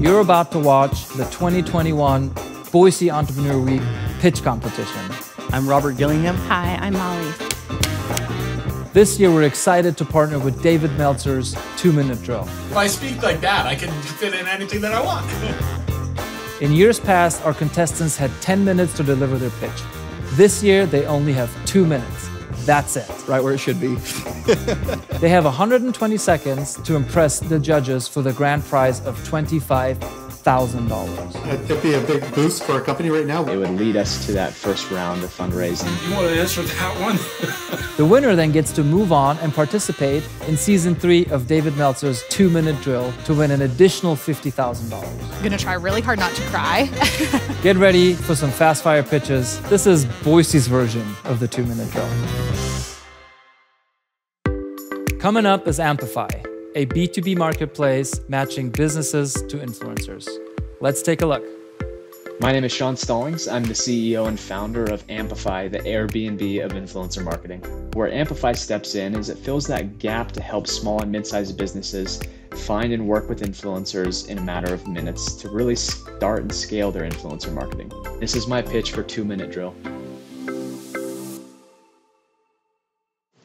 You're about to watch the 2021 Boise Entrepreneur Week pitch competition. I'm Robert Gillingham. Hi, I'm Molly. This year, we're excited to partner with David Meltzer's 2-Minute Drill. If I speak like that, I can fit in anything that I want. In years past, our contestants had 10 minutes to deliver their pitch. This year, they only have 2 minutes. That's it. Right where it should be. They have 120 seconds to impress the judges for the grand prize of $25,000. It'd be a big boost for our company right now. It would lead us to that first round of fundraising. You want to answer that one? The winner then gets to move on and participate in season 3 of David Meltzer's 2-Minute Drill to win an additional $50,000. I'm gonna try really hard not to cry. Get ready for some fast fire pitches. This is Boise's version of the 2-Minute Drill. Coming up is Amplify, a B2B marketplace matching businesses to influencers. Let's take a look. My name is Sean Stallings. I'm the CEO and founder of Amplify, the Airbnb of influencer marketing. Where Amplify steps in is it fills that gap to help small and mid-sized businesses find and work with influencers in a matter of minutes to really start and scale their influencer marketing. This is my pitch for 2-Minute Drill.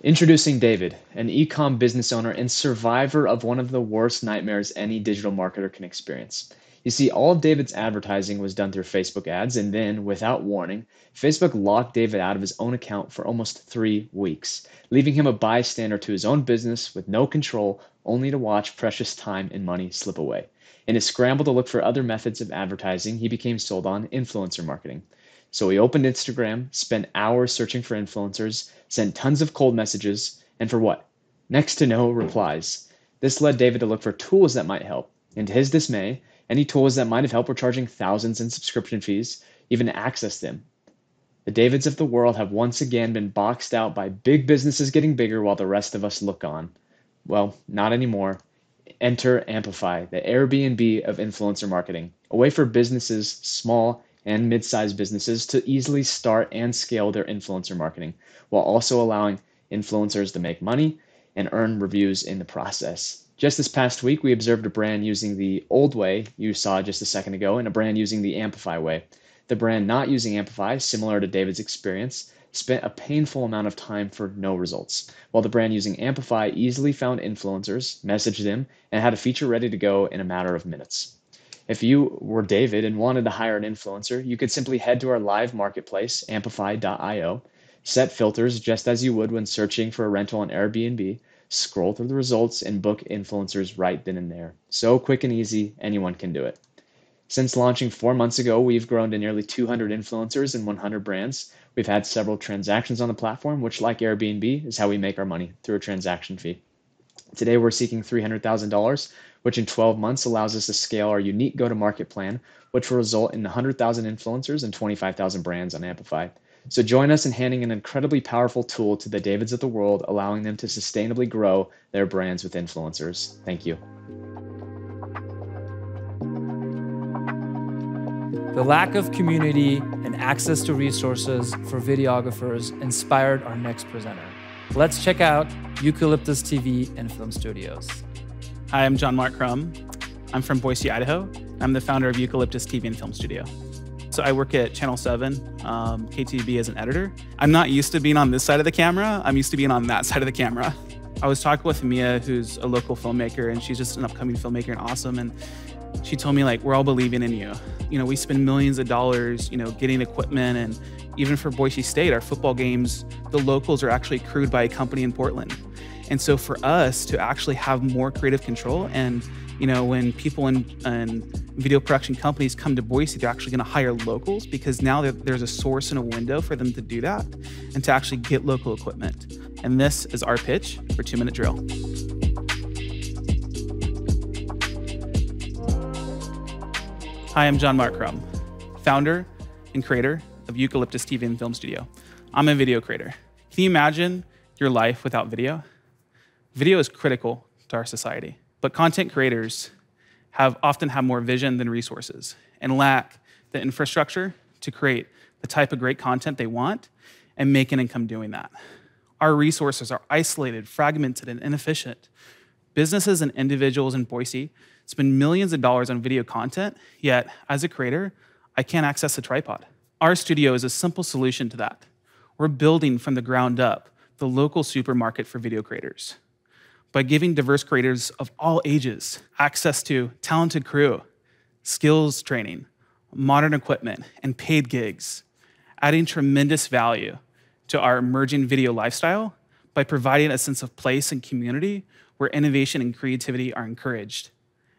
Introducing David, an e-com business owner and survivor of one of the worst nightmares any digital marketer can experience. You see, all of David's advertising was done through Facebook ads, and then, without warning, Facebook locked David out of his own account for almost 3 weeks, leaving him a bystander to his own business with no control, only to watch precious time and money slip away. In his scramble to look for other methods of advertising, he became sold on influencer marketing. So he opened Instagram, spent hours searching for influencers, sent tons of cold messages, and for what? Next to no replies. This led David to look for tools that might help, and to his dismay, any tools that might have helped were charging thousands in subscription fees, even to access them. The Davids of the world have once again been boxed out by big businesses getting bigger while the rest of us look on. Well, not anymore. Enter Amplify, the Airbnb of influencer marketing, a way for businesses, small and mid-sized businesses, to easily start and scale their influencer marketing, while also allowing influencers to make money and earn reviews in the process. Just this past week, we observed a brand using the old way you saw just a second ago, and a brand using the Amplify way. The brand not using Amplify, similar to David's experience, spent a painful amount of time for no results, while the brand using Amplify easily found influencers, messaged them, and had a feature ready to go in a matter of minutes. If you were David and wanted to hire an influencer, you could simply head to our live marketplace, amplify.io, set filters just as you would when searching for a rental on Airbnb, scroll through the results, and book influencers right then and there. So quick and easy, anyone can do it. Since launching 4 months ago, we've grown to nearly 200 influencers and 100 brands. We've had several transactions on the platform, which, like Airbnb, is how we make our money, through a transaction fee. Today, we're seeking $300,000, which in 12 months allows us to scale our unique go-to-market plan, which will result in 100,000 influencers and 25,000 brands on Amplify. So join us in handing an incredibly powerful tool to the Davids of the world, allowing them to sustainably grow their brands with influencers. Thank you. The lack of community and access to resources for videographers inspired our next presenter. Let's check out Eucalyptus TV and Film Studios. Hi, I'm John Mark Crum. I'm from Boise, Idaho. I'm the founder of Eucalyptus TV and Film Studio. So I work at Channel 7, KTV as an editor. I'm not used to being on this side of the camera. I'm used to being on that side of the camera. I was talking with Mia, who's a local filmmaker, and she's just an upcoming filmmaker and awesome. And she told me, like, we're all believing in you. You know, we spend millions of dollars, getting equipment, and even for Boise State, our football games, the locals are actually crewed by a company in Portland. And so for us to actually have more creative control, and when people in video production companies come to Boise, they're actually going to hire locals, because now there's a source and a window for them to do that and to actually get local equipment. And this is our pitch for 2-Minute Drill. Hi, I'm John Mark Crum, founder and creator of Eucalyptus TV and Film Studio. I'm a video creator. Can you imagine your life without video? Video is critical to our society, but content creators often have more vision than resources and lack the infrastructure to create the type of great content they want and make an income doing that. Our resources are isolated, fragmented, and inefficient. Businesses and individuals in Boise spend millions of dollars on video content, yet as a creator, I can't access a tripod. Our studio is a simple solution to that. We're building from the ground up the local supermarket for video creators. By giving diverse creators of all ages access to talented crew, skills training, modern equipment, and paid gigs, adding tremendous value to our emerging video lifestyle by providing a sense of place and community where innovation and creativity are encouraged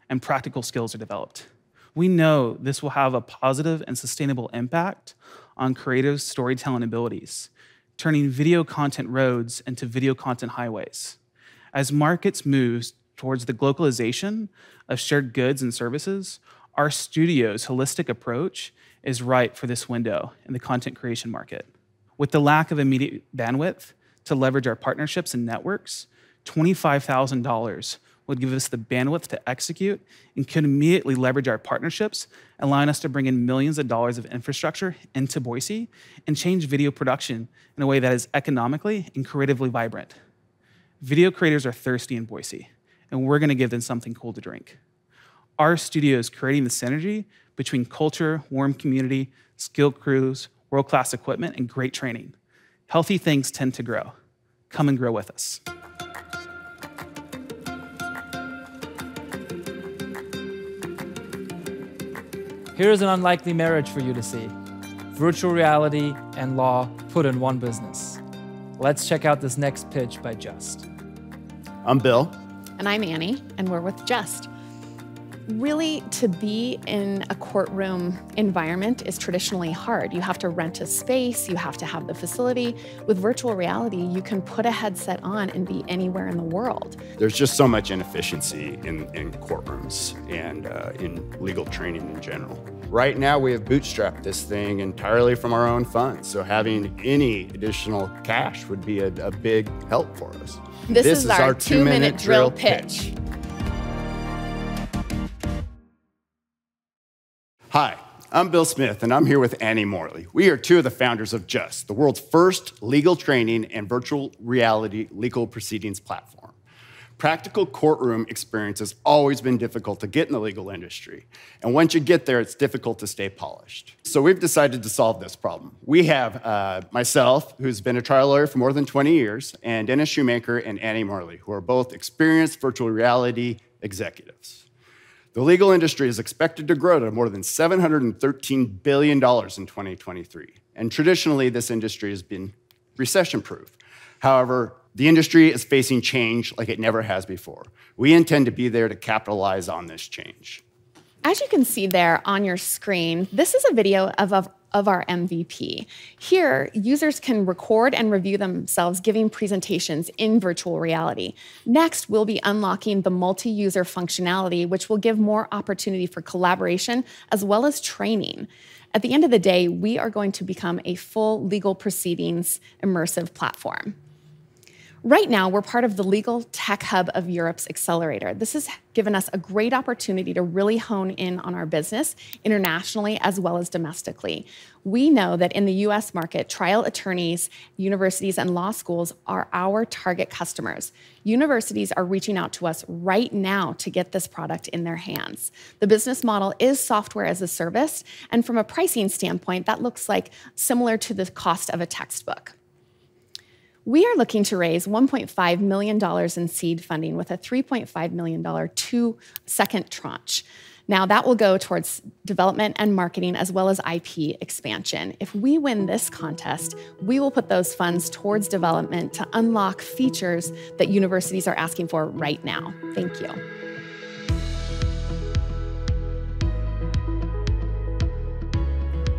and practical skills are developed. We know this will have a positive and sustainable impact on creative storytelling abilities, turning video content roads into video content highways. As markets move towards the globalization of shared goods and services, our studio's holistic approach is right for this window in the content creation market. With the lack of immediate bandwidth to leverage our partnerships and networks, $25,000 would give us the bandwidth to execute and could immediately leverage our partnerships, allowing us to bring in millions of dollars of infrastructure into Boise and change video production in a way that is economically and creatively vibrant. Video creators are thirsty in Boise, and we're gonna give them something cool to drink. Our studio is creating the synergy between culture, warm community, skilled crews, world-class equipment, and great training. Healthy things tend to grow. Come and grow with us. Here's an unlikely marriage for you to see. Virtual reality and law put in one business. Let's check out this next pitch by Just. I'm Bill. And I'm Annie, and we're with Just. Really, to be in a courtroom environment is traditionally hard. You have to rent a space, you have to have the facility. With virtual reality, you can put a headset on and be anywhere in the world. There's just so much inefficiency in courtrooms and in legal training in general. Right now, we have bootstrapped this thing entirely from our own funds, so having any additional cash would be a big help for us. This is our 2-minute drill pitch. Hi, I'm Bill Smith, and I'm here with Annie Morley. We are two of the founders of Just, the world's first legal training and virtual reality legal proceedings platform. Practical courtroom experience has always been difficult to get in the legal industry, and once you get there, it's difficult to stay polished. So we've decided to solve this problem. We have myself, who's been a trial lawyer for more than 20 years, and Dennis Shoemaker and Annie Morley, who are both experienced virtual reality executives. The legal industry is expected to grow to more than $713 billion in 2023. And traditionally, this industry has been recession-proof. However, the industry is facing change like it never has before. We intend to be there to capitalize on this change. As you can see there on your screen, this is a video of our MVP. Here, users can record and review themselves giving presentations in virtual reality. Next, we'll be unlocking the multi-user functionality, which will give more opportunity for collaboration as well as training. At the end of the day, we are going to become a full legal proceedings immersive platform. Right now, we're part of the Legal Tech Hub of Europe's accelerator. This has given us a great opportunity to really hone in on our business internationally as well as domestically. We know that in the US market, trial attorneys, universities, and law schools are our target customers. Universities are reaching out to us right now to get this product in their hands. The business model is software as a service, and from a pricing standpoint, that looks like similar to the cost of a textbook. We are looking to raise $1.5 million in seed funding with a $3.5 million second tranche. Now that will go towards development and marketing as well as IP expansion. If we win this contest, we will put those funds towards development to unlock features that universities are asking for right now. Thank you.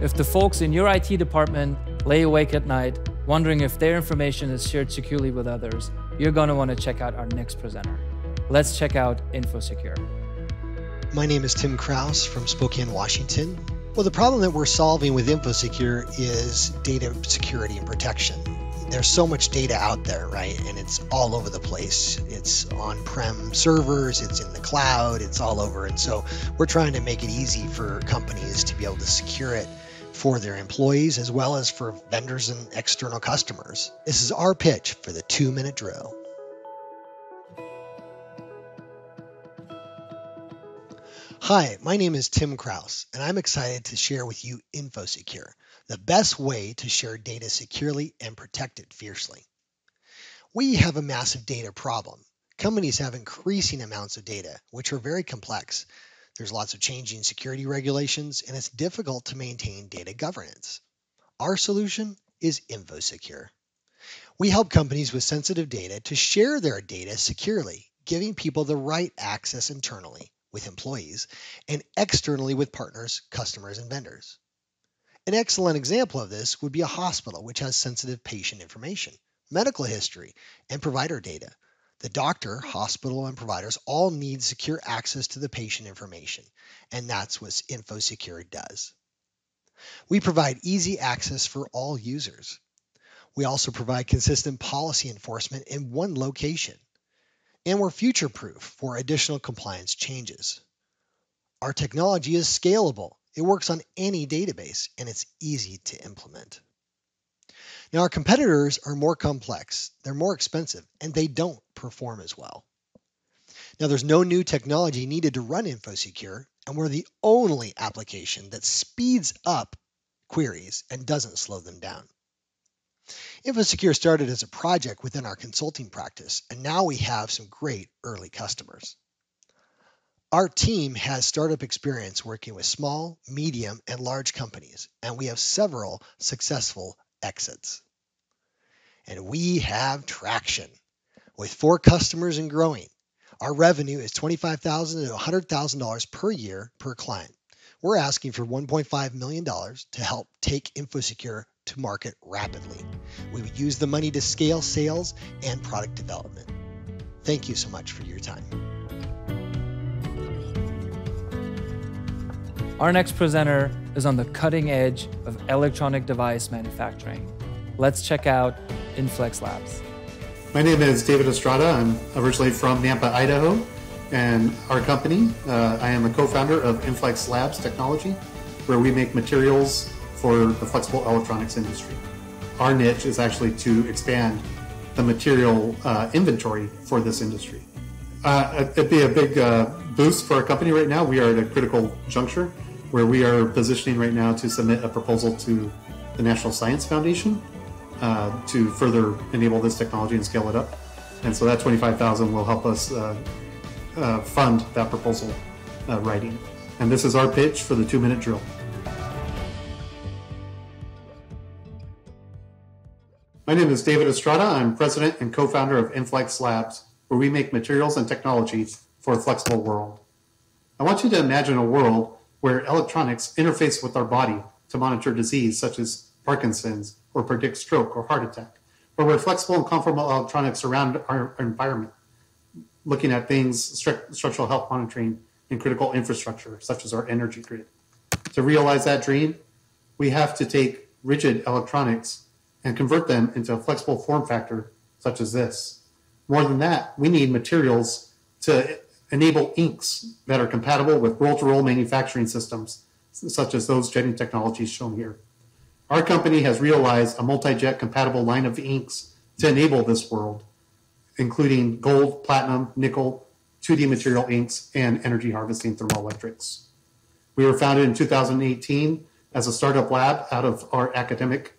If the folks in your IT department lay awake at night wondering if their information is shared securely with others, you're going to want to check out our next presenter. Let's check out InfoSecure. My name is Tim Kraus from Spokane, Washington. Well, the problem that we're solving with InfoSecure is data security and protection. There's so much data out there, right? And it's all over the place. It's on-prem servers, it's in the cloud, it's all over. And so we're trying to make it easy for companies to be able to secure it for their employees as well as for vendors and external customers. This is our pitch for the 2-minute drill. Hi, my name is Tim Kraus, and I'm excited to share with you InfoSecure, the best way to share data securely and protect it fiercely. We have a massive data problem. Companies have increasing amounts of data, which are very complex. There's lots of changing security regulations, and it's difficult to maintain data governance. Our solution is InfoSecure. We help companies with sensitive data to share their data securely, giving people the right access internally with employees and externally with partners, customers, and vendors. An excellent example of this would be a hospital which has sensitive patient information, medical history, and provider data. The doctor, hospital, and providers all need secure access to the patient information, and that's what InfoSecure does. We provide easy access for all users. We also provide consistent policy enforcement in one location. And we're future-proof for additional compliance changes. Our technology is scalable. It works on any database, and it's easy to implement. Now, our competitors are more complex, they're more expensive, and they don't perform as well. Now, there's no new technology needed to run InfoSecure, and we're the only application that speeds up queries and doesn't slow them down. InfoSecure started as a project within our consulting practice, and now we have some great early customers. Our team has startup experience working with small, medium, and large companies, and we have several successful exits. And we have traction. With 4 customers and growing, our revenue is $25,000 to $100,000 per year per client. We're asking for $1.5 million to help take InfoSecure to market rapidly. We would use the money to scale sales and product development. Thank you so much for your time. Our next presenter is on the cutting edge of electronic device manufacturing. Let's check out Inflex Labs. My name is David Estrada. I'm originally from Nampa, Idaho, and our company, I am a co-founder of Inflex Labs Technology, where we make materials for the flexible electronics industry. Our niche is actually to expand the material inventory for this industry. It'd be a big boost for our company right now. We are at a critical juncture where we are positioning right now to submit a proposal to the National Science Foundation to further enable this technology and scale it up. And so that $25,000 will help us fund that proposal writing. And this is our pitch for the 2-minute drill. My name is David Estrada. I'm president and co-founder of Inflex Labs, where we make materials and technologies for a flexible world. I want you to imagine a world where electronics interface with our body to monitor disease such as Parkinson's or predict stroke or heart attack, or where flexible and conformal electronics surround our environment, looking at things, structural health monitoring and critical infrastructure such as our energy grid. To realize that dream, we have to take rigid electronics and convert them into a flexible form factor such as this. More than that, we need materials to enable inks that are compatible with roll-to-roll manufacturing systems, such as those jetting technologies shown here. Our company has realized a multi-jet compatible line of inks to enable this world, including gold, platinum, nickel, 2D material inks, and energy harvesting thermoelectrics. We were founded in 2018 as a startup lab out of our academic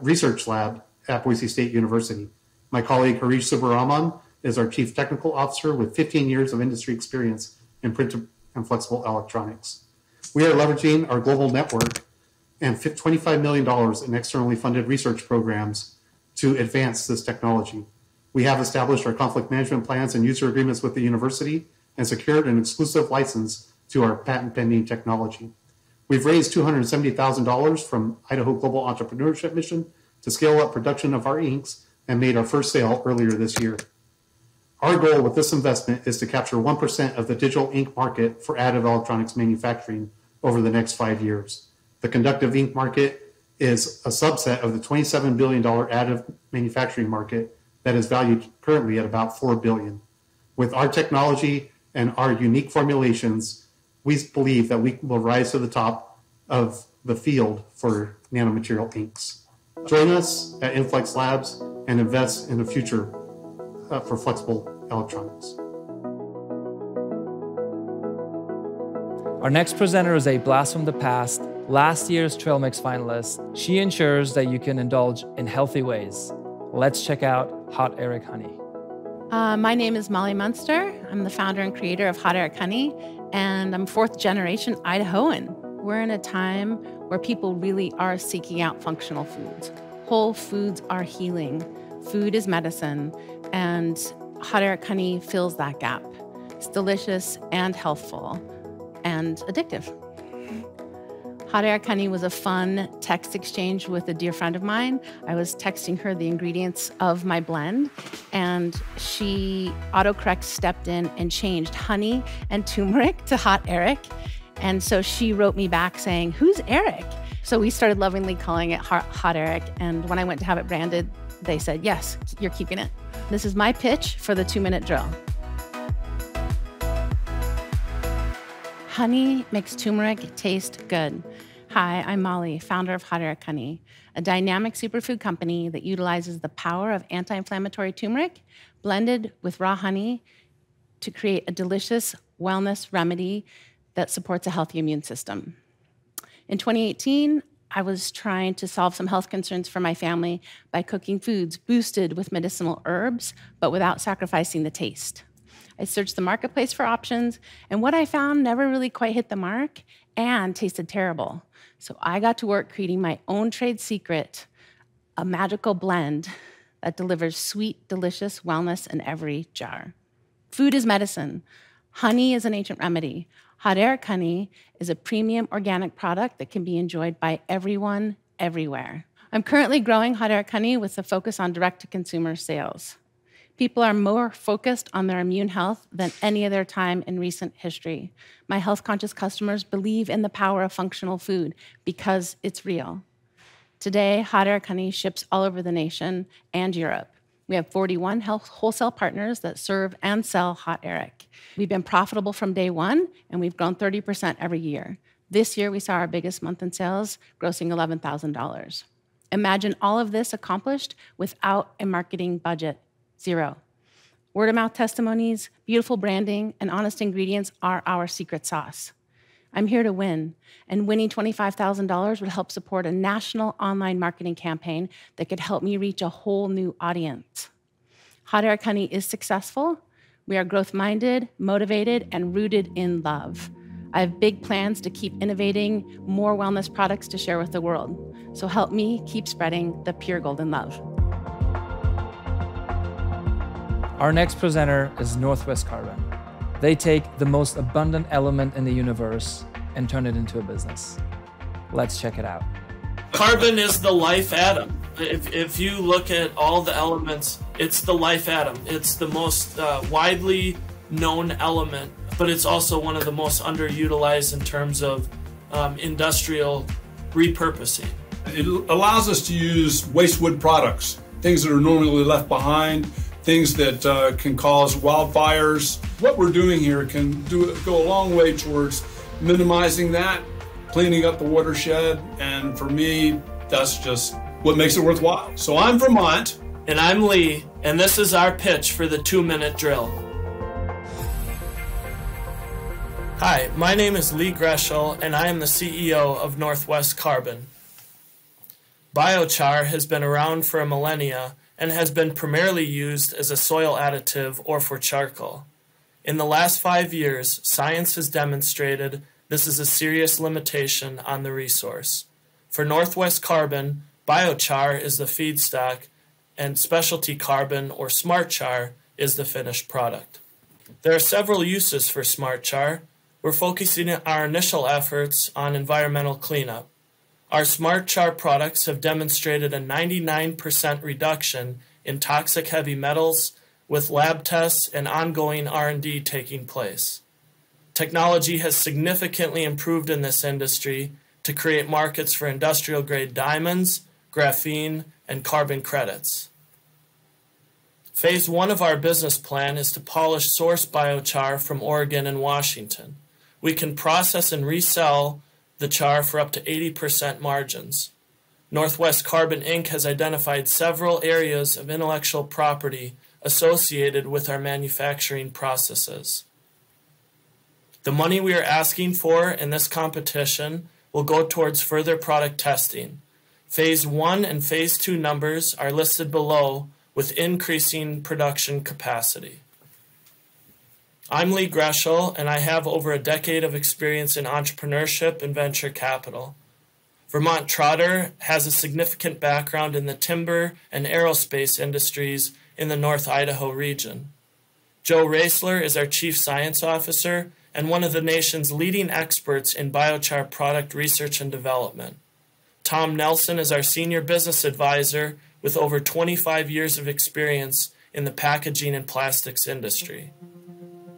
research lab at Boise State University. My colleague Harish Subbaraman is our chief technical officer with 15 years of industry experience in print and flexible electronics. We are leveraging our global network and $25 million in externally funded research programs to advance this technology. We have established our conflict management plans and user agreements with the university and secured an exclusive license to our patent pending technology. We've raised $270,000 from Idaho Global Entrepreneurship Mission to scale up production of our inks and made our first sale earlier this year. Our goal with this investment is to capture 1% of the digital ink market for additive electronics manufacturing over the next 5 years. The conductive ink market is a subset of the $27 billion additive manufacturing market that is valued currently at about $4 billion. With our technology and our unique formulations, we believe that we will rise to the top of the field for nanomaterial inks. Join us at Inflex Labs and invest in the future for flexible electronics. Our next presenter is a blast from the past, last year's Trail Mix finalist. She ensures that you can indulge in healthy ways. Let's check out Hot Eric Honey. My name is Molly Munster. I'm the founder and creator of Hot Eric Honey, and I'm fourth generation Idahoan. We're in a time where people really are seeking out functional foods. Whole foods are healing. Food is medicine, and Hot Eric Honey fills that gap. It's delicious and healthful and addictive. Hot Eric Honey was a fun text exchange with a dear friend of mine. I was texting her the ingredients of my blend, and she autocorrect stepped in and changed honey and turmeric to Hot Eric. And so she wrote me back saying, "Who's Eric?" So we started lovingly calling it Hot Eric. And when I went to have it branded, they said, "Yes, you're keeping it." This is my pitch for the 2-minute drill. Honey makes turmeric taste good. Hi, I'm Molly, founder of Hot Eric Honey, a dynamic superfood company that utilizes the power of anti-inflammatory turmeric blended with raw honey to create a delicious wellness remedy that supports a healthy immune system. In 2018, I was trying to solve some health concerns for my family by cooking foods boosted with medicinal herbs, but without sacrificing the taste. I searched the marketplace for options, and what I found never really quite hit the mark and tasted terrible. So I got to work creating my own trade secret, a magical blend that delivers sweet, delicious wellness in every jar. Food is medicine. Honey is an ancient remedy. Hot Eric Honey is a premium organic product that can be enjoyed by everyone, everywhere. I'm currently growing Hot Eric Honey with a focus on direct-to-consumer sales. People are more focused on their immune health than any other time in recent history. My health-conscious customers believe in the power of functional food because it's real. Today, Hot Eric Honey ships all over the nation and Europe. We have 41 wholesale partners that serve and sell Hot Eric. We've been profitable from day one, and we've grown 30% every year. This year, we saw our biggest month in sales, grossing $11,000. Imagine all of this accomplished without a marketing budget. Zero. Word-of-mouth testimonies, beautiful branding, and honest ingredients are our secret sauce. I'm here to win, and winning $25,000 would help support a national online marketing campaign that could help me reach a whole new audience. Hot Eric Honey is successful. We are growth-minded, motivated, and rooted in love. I have big plans to keep innovating more wellness products to share with the world. So help me keep spreading the pure golden love. Our next presenter is Northwest Carbon. They take the most abundant element in the universe and turn it into a business. Let's check it out. Carbon is the life atom. If you look at all the elements, it's the life atom. It's the most widely known element, but it's also one of the most underutilized in terms of industrial repurposing. It allows us to use waste wood products, things that are normally left behind, things that can cause wildfires. What we're doing here can go a long way towards minimizing that, cleaning up the watershed, and for me, that's just what makes it worthwhile. So I'm Vermont. And I'm Lee, and this is our pitch for the 2-minute drill. Hi, my name is Lee Greschel, and I am the CEO of Northwest Carbon. Biochar has been around for a millennia and has been primarily used as a soil additive or for charcoal. In the last 5 years, science has demonstrated this is a serious limitation on the resource. For Northwest Carbon, biochar is the feedstock, and specialty carbon or smart char is the finished product. There are several uses for smart char. We're focusing our initial efforts on environmental cleanup. Our smart char products have demonstrated a 99% reduction in toxic heavy metals, with lab tests and ongoing R&D taking place. Technology has significantly improved in this industry to create markets for industrial-grade diamonds, graphene, and carbon credits. Phase 1 of our business plan is to polish source biochar from Oregon and Washington. We can process and resell the char for up to 80% margins. Northwest Carbon Inc. has identified several areas of intellectual property associated with our manufacturing processes. The money we are asking for in this competition will go towards further product testing. Phase 1 and Phase 2 numbers are listed below with increasing production capacity. I'm Lee Greschel, and I have over a decade of experience in entrepreneurship and venture capital. Vermont Trotter has a significant background in the timber and aerospace industries in the North Idaho region. Joe Raisler is our Chief Science Officer and one of the nation's leading experts in biochar product research and development. Tom Nelson is our Senior Business Advisor with over 25 years of experience in the packaging and plastics industry.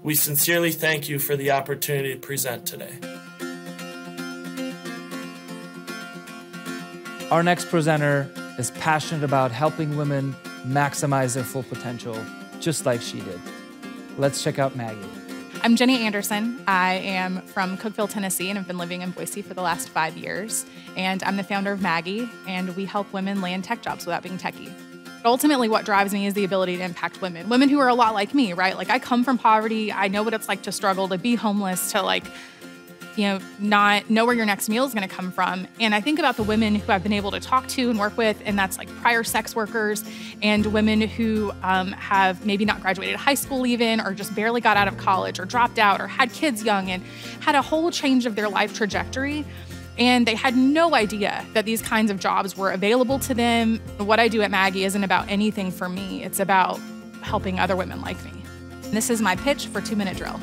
We sincerely thank you for the opportunity to present today. Our next presenter is passionate about helping women maximize their full potential, just like she did. Let's check out Maggie. I'm Jenny Anderson. I am from Cookeville, Tennessee, and have been living in Boise for the last 5 years. And I'm the founder of Maggie, and we help women land tech jobs without being techie. Ultimately, what drives me is the ability to impact women. Women who are a lot like me, right? Like, I come from poverty. I know what it's like to struggle, to be homeless, to not know where your next meal is going to come from. And I think about the women who I've been able to talk to and work with, and that's like prior sex workers and women who have maybe not graduated high school even, or just barely got out of college, or dropped out, or had kids young and had a whole change of their life trajectory. And they had no idea that these kinds of jobs were available to them. What I do at Maggie isn't about anything for me. It's about helping other women like me. And this is my pitch for 2 Minute Drill.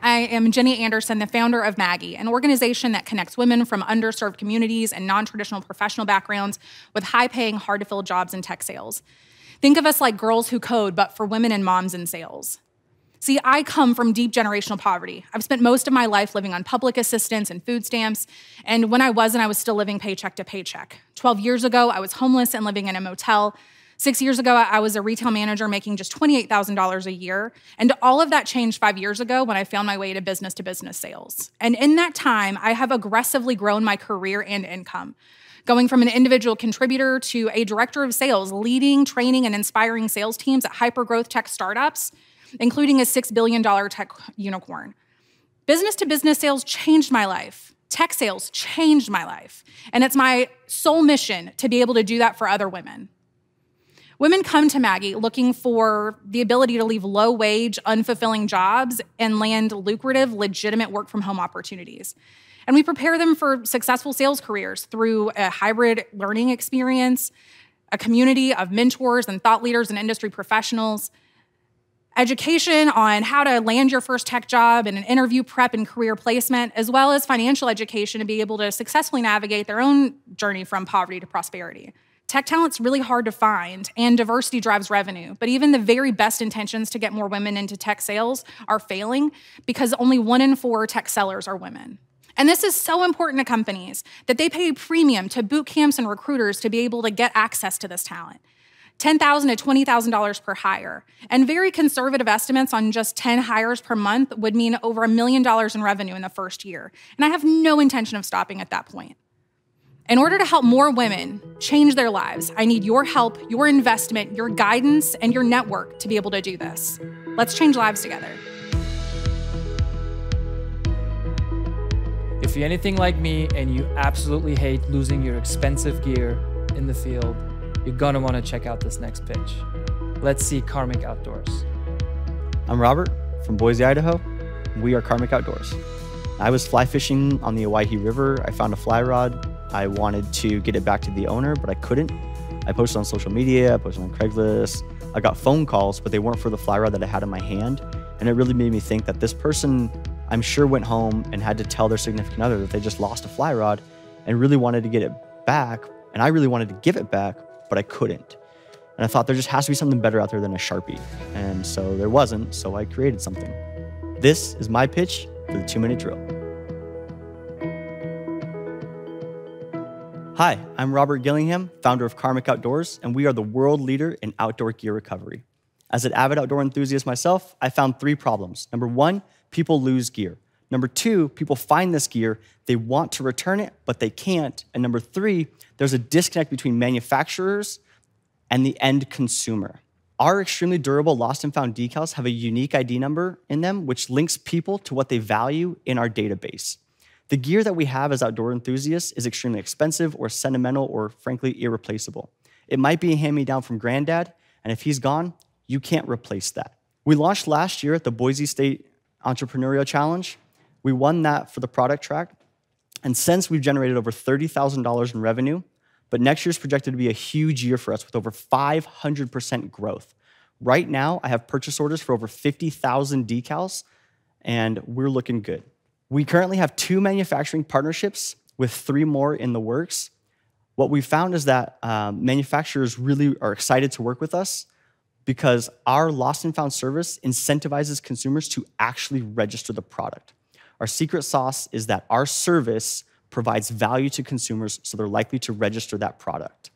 I am Jenny Anderson, the founder of Maggie, an organization that connects women from underserved communities and non-traditional professional backgrounds with high-paying, hard-to-fill jobs in tech sales. Think of us like Girls Who Code, but for women and moms in sales. See, I come from deep generational poverty. I've spent most of my life living on public assistance and food stamps, and when I was still living paycheck to paycheck. 12 years ago, I was homeless and living in a motel. 6 years ago, I was a retail manager making just $28,000 a year. And all of that changed 5 years ago when I found my way to business sales. And in that time, I have aggressively grown my career and income, going from an individual contributor to a director of sales, leading, training, and inspiring sales teams at hyper-growth tech startups, including a $6 billion tech unicorn. Business sales changed my life. Tech sales changed my life. And it's my sole mission to be able to do that for other women. Women come to Maggie looking for the ability to leave low-wage, unfulfilling jobs and land lucrative, legitimate work-from-home opportunities. And we prepare them for successful sales careers through a hybrid learning experience, a community of mentors and thought leaders and industry professionals, education on how to land your first tech job and an interview prep and career placement, as well as financial education to be able to successfully navigate their own journey from poverty to prosperity. Tech talent's really hard to find, and diversity drives revenue. But even the very best intentions to get more women into tech sales are failing because only 1 in 4 tech sellers are women. And this is so important to companies that they pay a premium to boot camps and recruiters to be able to get access to this talent. $10,000 to $20,000 per hire. And very conservative estimates on just 10 hires per month would mean over $1 million in revenue in the first year. And I have no intention of stopping at that point. In order to help more women change their lives, I need your help, your investment, your guidance, and your network to be able to do this. Let's change lives together. If you're anything like me and you absolutely hate losing your expensive gear in the field, you're gonna wanna check out this next pitch. Let's see Karmic Outdoors. I'm Robert from Boise, Idaho. We are Karmic Outdoors. I was fly fishing on the Owyhee River. I found a fly rod. I wanted to get it back to the owner, but I couldn't. I posted on social media, I posted on Craigslist. I got phone calls, but they weren't for the fly rod that I had in my hand. And it really made me think that this person, I'm sure, went home and had to tell their significant other that they just lost a fly rod and really wanted to get it back. And I really wanted to give it back, but I couldn't. And I thought there just has to be something better out there than a Sharpie. And so there wasn't, so I created something. This is my pitch for the 2 Minute Drill. Hi, I'm Robert Gillingham, founder of Karmic Outdoors, and we are the world leader in outdoor gear recovery. As an avid outdoor enthusiast myself, I found 3 problems. Number 1, people lose gear. Number 2, people find this gear, they want to return it, but they can't. And number 3, there's a disconnect between manufacturers and the end consumer. Our extremely durable lost and found decals have a unique ID number in them, which links people to what they value in our database. The gear that we have as outdoor enthusiasts is extremely expensive or sentimental or frankly irreplaceable. It might be a hand-me-down from granddad, and if he's gone, you can't replace that. We launched last year at the Boise State Entrepreneurial Challenge. We won that for the product track, and since we've generated over $30,000 in revenue, but next year's projected to be a huge year for us with over 500% growth. Right now, I have purchase orders for over 50,000 decals, and we're looking good. We currently have 2 manufacturing partnerships with 3 more in the works. What we found is that manufacturers really are excited to work with us because our lost and found service incentivizes consumers to actually register the product. Our secret sauce is that our service provides value to consumers, so they're likely to register that product.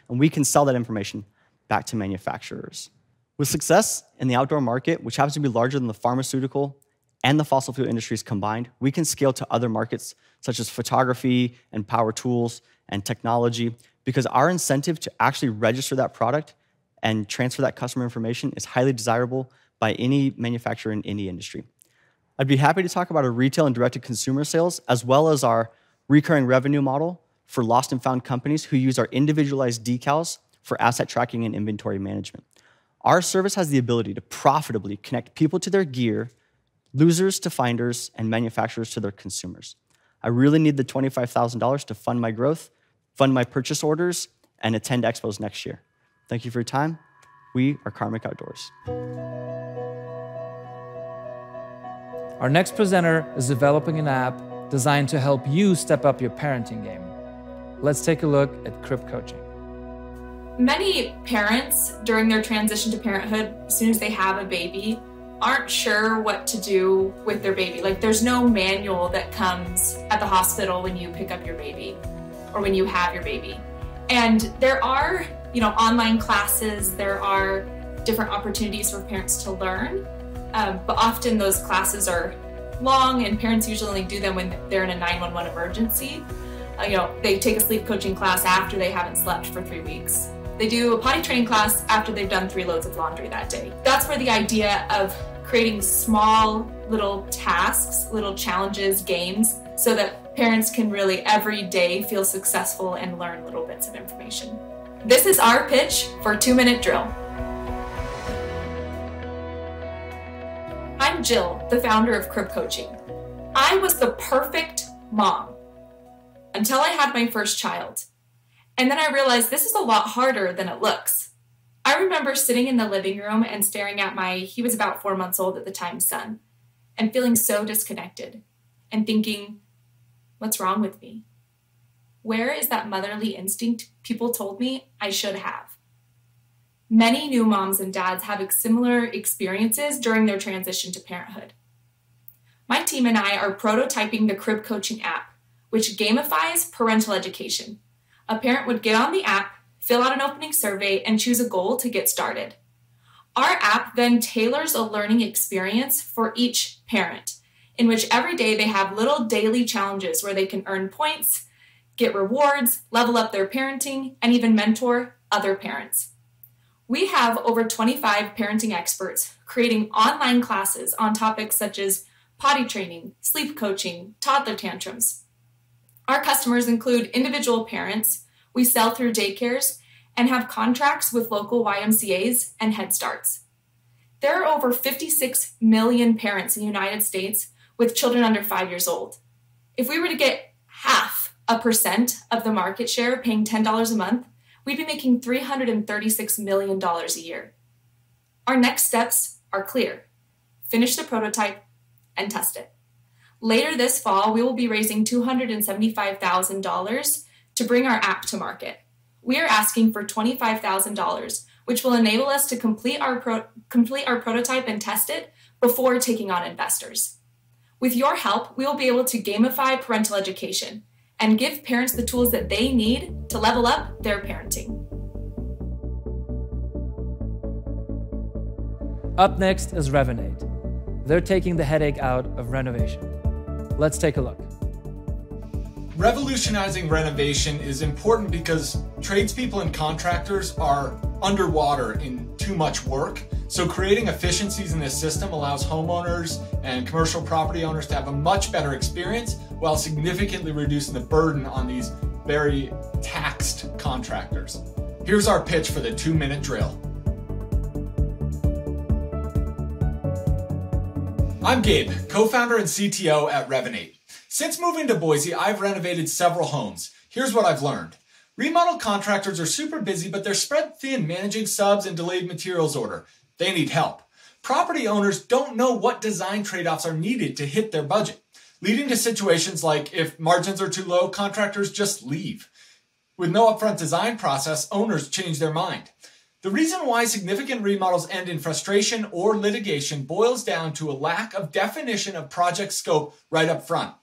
And we can sell that information back to manufacturers. With success in the outdoor market, which happens to be larger than the pharmaceutical and the fossil fuel industries combined, we can scale to other markets such as photography and power tools and technology, because our incentive to actually register that product and transfer that customer information is highly desirable by any manufacturer in any industry. I'd be happy to talk about our retail and direct-to-consumer sales, as well as our recurring revenue model for lost and found companies who use our individualized decals for asset tracking and inventory management. Our service has the ability to profitably connect people to their gear, losers to finders, and manufacturers to their consumers. I really need the $25,000 to fund my growth, fund my purchase orders, and attend expos next year. Thank you for your time. We are Karmic Outdoors. Our next presenter is developing an app designed to help you step up your parenting game. Let's take a look at Crib Coaching. Many parents, during their transition to parenthood, as soon as they have a baby, aren't sure what to do with their baby. Like, there's no manual that comes at the hospital when you pick up your baby or when you have your baby. And there are, online classes, there are different opportunities for parents to learn, but often those classes are long and parents usually only do them when they're in a 911 emergency. They take a sleep coaching class after they haven't slept for 3 weeks. They do a potty training class after they've done 3 loads of laundry that day. That's where the idea of creating small little tasks, little challenges, games, so that parents can really every day feel successful and learn little bits of information. This is our pitch for 2-minute drill. I'm Jill, the founder of Crib Coaching. I was the perfect mom until I had my first child. And then I realized this is a lot harder than it looks. I remember sitting in the living room and staring at he was about 4 months old at the time, son, and feeling so disconnected and thinking, what's wrong with me? Where is that motherly instinct people told me I should have? Many new moms and dads have similar experiences during their transition to parenthood. My team and I are prototyping the Crib Coaching app, which gamifies parental education. A parent would get on the app, fill out an opening survey, and choose a goal to get started. Our app then tailors a learning experience for each parent, in which every day they have little daily challenges where they can earn points, get rewards, level up their parenting, and even mentor other parents. We have over 25 parenting experts creating online classes on topics such as potty training, sleep coaching, toddler tantrums. Our customers include individual parents, we sell through daycares, and have contracts with local YMCAs and Head Starts. There are over 56 million parents in the United States with children under 5 years old. If we were to get 0.5% of the market share paying $10 a month, we'd be making $336 million a year. Our next steps are clear. Finish the prototype and test it. Later this fall, we will be raising $275,000 to bring our app to market. We are asking for $25,000, which will enable us to complete our prototype and test it before taking on investors. With your help, we will be able to gamify parental education and give parents the tools that they need to level up their parenting. Up next is Revenate. They're taking the headache out of renovation. Let's take a look. Revolutionizing renovation is important because tradespeople and contractors are underwater in too much work. So creating efficiencies in this system allows homeowners and commercial property owners to have a much better experience while significantly reducing the burden on these very taxed contractors. Here's our pitch for the 2-minute drill. I'm Gabe, co-founder and CTO at Revenate. Since moving to Boise, I've renovated several homes. Here's what I've learned. Remodel contractors are super busy, but they're spread thin managing subs and delayed materials order. They need help. Property owners don't know what design trade-offs are needed to hit their budget, leading to situations like if margins are too low, contractors just leave. With no upfront design process, owners change their mind. The reason why significant remodels end in frustration or litigation boils down to a lack of definition of project scope right up front.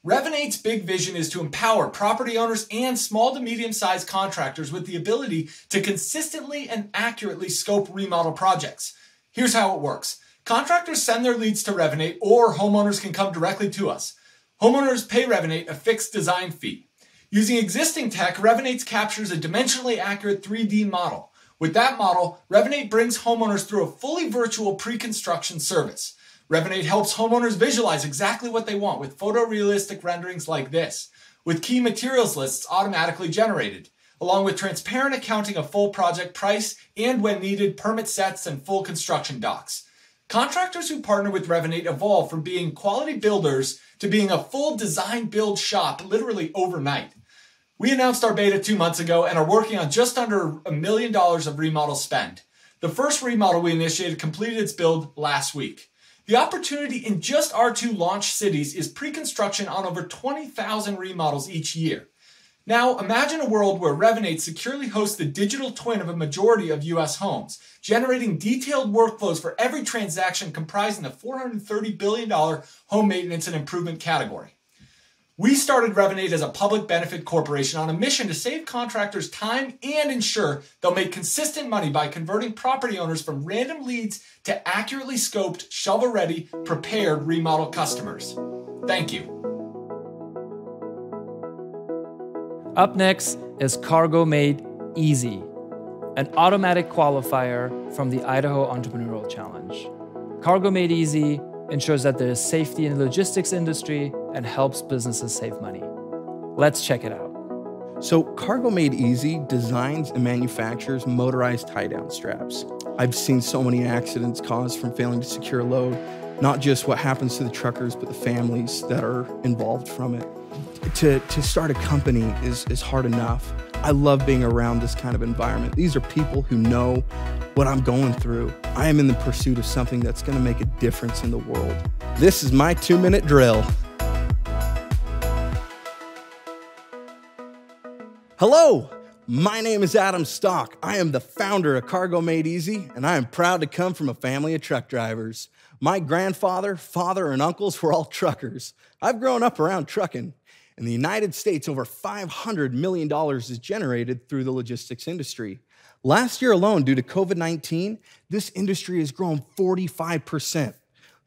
Revenate's big vision is to empower property owners and small to medium-sized contractors with the ability to consistently and accurately scope remodel projects. Here's how it works. Contractors send their leads to Revenate, or homeowners can come directly to us. Homeowners pay Revenate a fixed design fee. Using existing tech, Revenate captures a dimensionally accurate 3D model. With that model, Revenate brings homeowners through a fully virtual pre-construction service. Revenate helps homeowners visualize exactly what they want with photorealistic renderings like this, with key materials lists automatically generated, along with transparent accounting of full project price and, when needed, permit sets and full construction docs. Contractors who partner with Revenate evolve from being quality builders to being a full design build shop literally overnight. We announced our beta 2 months ago and are working on just under $1 million of remodel spend. The first remodel we initiated completed its build last week. The opportunity in just our 2 launch cities is pre-construction on over 20,000 remodels each year. Now, imagine a world where Revenate securely hosts the digital twin of a majority of U.S. homes, generating detailed workflows for every transaction comprising the $430 billion home maintenance and improvement category. We started Revenate as a public benefit corporation on a mission to save contractors time and ensure they'll make consistent money by converting property owners from random leads to accurately scoped, shovel-ready, prepared remodel customers. Thank you. Up next is Cargo Made Easy, an automatic qualifier from the Idaho Entrepreneurial Challenge. Cargo Made Easy ensures that there is safety in the logistics industry and helps businesses save money. Let's check it out. So Cargo Made Easy designs and manufactures motorized tie-down straps. I've seen so many accidents caused from failing to secure a load, not just what happens to the truckers, but the families that are involved from it. To start a company is hard enough. I love being around this kind of environment. These are people who know what I'm going through. I am in the pursuit of something that's going to make a difference in the world. This is my 2-minute drill. Hello, my name is Adam Stock. I am the founder of Cargo Made Easy, and I am proud to come from a family of truck drivers. My grandfather, father, and uncles were all truckers. I've grown up around trucking. In the United States, over $500 million is generated through the logistics industry. Last year alone, due to COVID-19, this industry has grown 45%.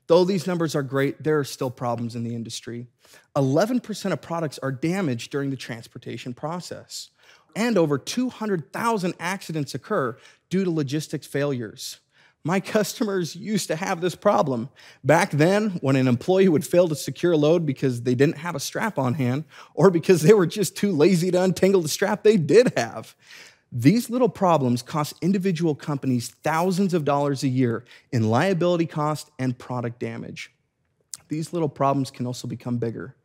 Though these numbers are great, there are still problems in the industry. 11% of products are damaged during the transportation process. And over 200,000 accidents occur due to logistics failures. My customers used to have this problem. Back then, when an employee would fail to secure a load because they didn't have a strap on hand, or because they were just too lazy to untangle the strap they did have. These little problems cost individual companies thousands of dollars a year in liability cost and product damage. These little problems can also become bigger.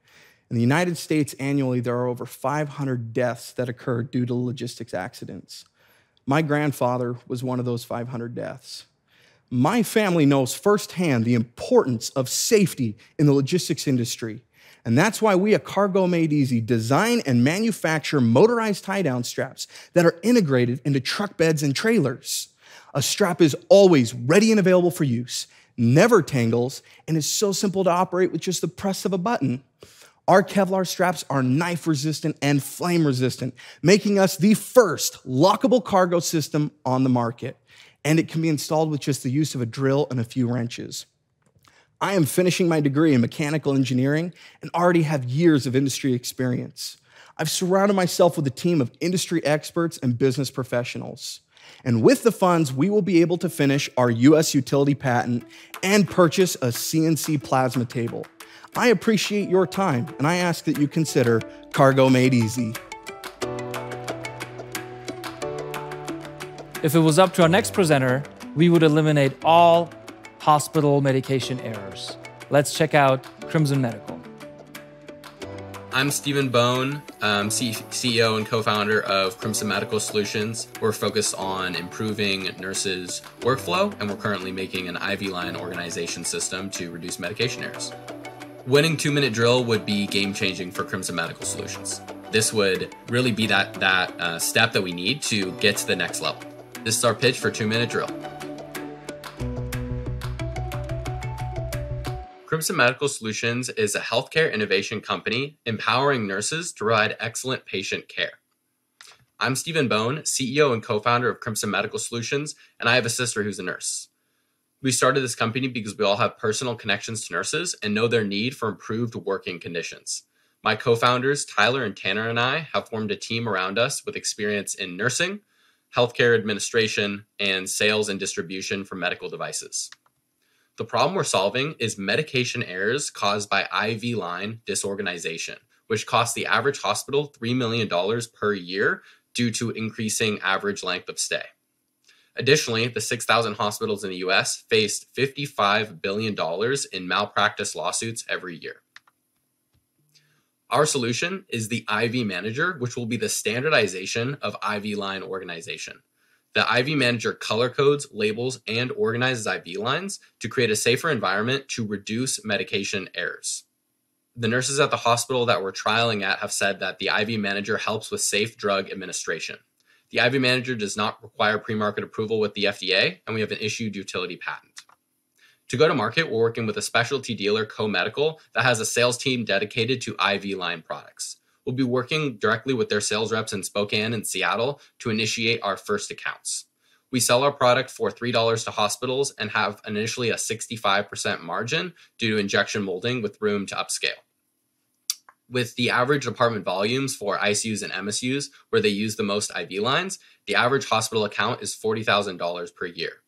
In the United States, annually, there are over 500 deaths that occur due to logistics accidents. My grandfather was one of those 500 deaths. My family knows firsthand the importance of safety in the logistics industry. And that's why we at Cargo Made Easy design and manufacture motorized tie-down straps that are integrated into truck beds and trailers. A strap is always ready and available for use, never tangles, and is so simple to operate with just the press of a button. Our Kevlar straps are knife-resistant and flame-resistant, making us the first lockable cargo system on the market. And it can be installed with just the use of a drill and a few wrenches. I am finishing my degree in mechanical engineering and already have years of industry experience. I've surrounded myself with a team of industry experts and business professionals. And with the funds, we will be able to finish our U.S. utility patent and purchase a CNC plasma table. I appreciate your time, and I ask that you consider Cargo Made Easy. If it was up to our next presenter, we would eliminate all hospital medication errors. Let's check out Crimson Medical. I'm Stephen Bone, CEO and co-founder of Crimson Medical Solutions. We're focused on improving nurses' workflow, and we're currently making an IV line organization system to reduce medication errors. Winning 2-minute drill would be game-changing for Crimson Medical Solutions. This would really be that step that we need to get to the next level. This is our pitch for 2-minute drill. Crimson Medical Solutions is a healthcare innovation company empowering nurses to provide excellent patient care. I'm Stephen Bone, CEO and co-founder of Crimson Medical Solutions, and I have a sister who's a nurse. We started this company because we all have personal connections to nurses and know their need for improved working conditions. My co-founders, Tyler and Tanner, and I have formed a team around us with experience in nursing, healthcare administration, and sales and distribution for medical devices. The problem we're solving is medication errors caused by IV line disorganization, which costs the average hospital $3 million per year due to increasing average length of stay. Additionally, the 6,000 hospitals in the US faced $55 billion in malpractice lawsuits every year. Our solution is the IV Manager, which will be the standardization of IV line organization. The IV Manager color codes, labels, and organizes IV lines to create a safer environment to reduce medication errors. The nurses at the hospital that we're trialing at have said that the IV Manager helps with safe drug administration. The IV Manager does not require pre-market approval with the FDA, and we have an issued utility patent. To go to market, we're working with a specialty dealer, Co-Medical, that has a sales team dedicated to IV line products. We'll be working directly with their sales reps in Spokane and Seattle to initiate our first accounts. We sell our product for $3 to hospitals and have initially a 65% margin due to injection molding with room to upscale. With the average department volumes for ICUs and MSUs, where they use the most IV lines, the average hospital account is $40,000 per year.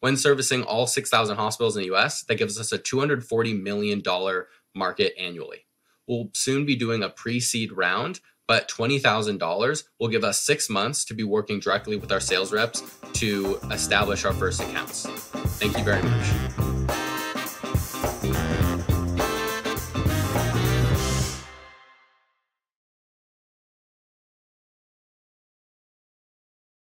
When servicing all 6,000 hospitals in the US, that gives us a $240 million market annually. We'll soon be doing a pre-seed round, but $20,000 will give us 6 months to be working directly with our sales reps to establish our first accounts. Thank you very much.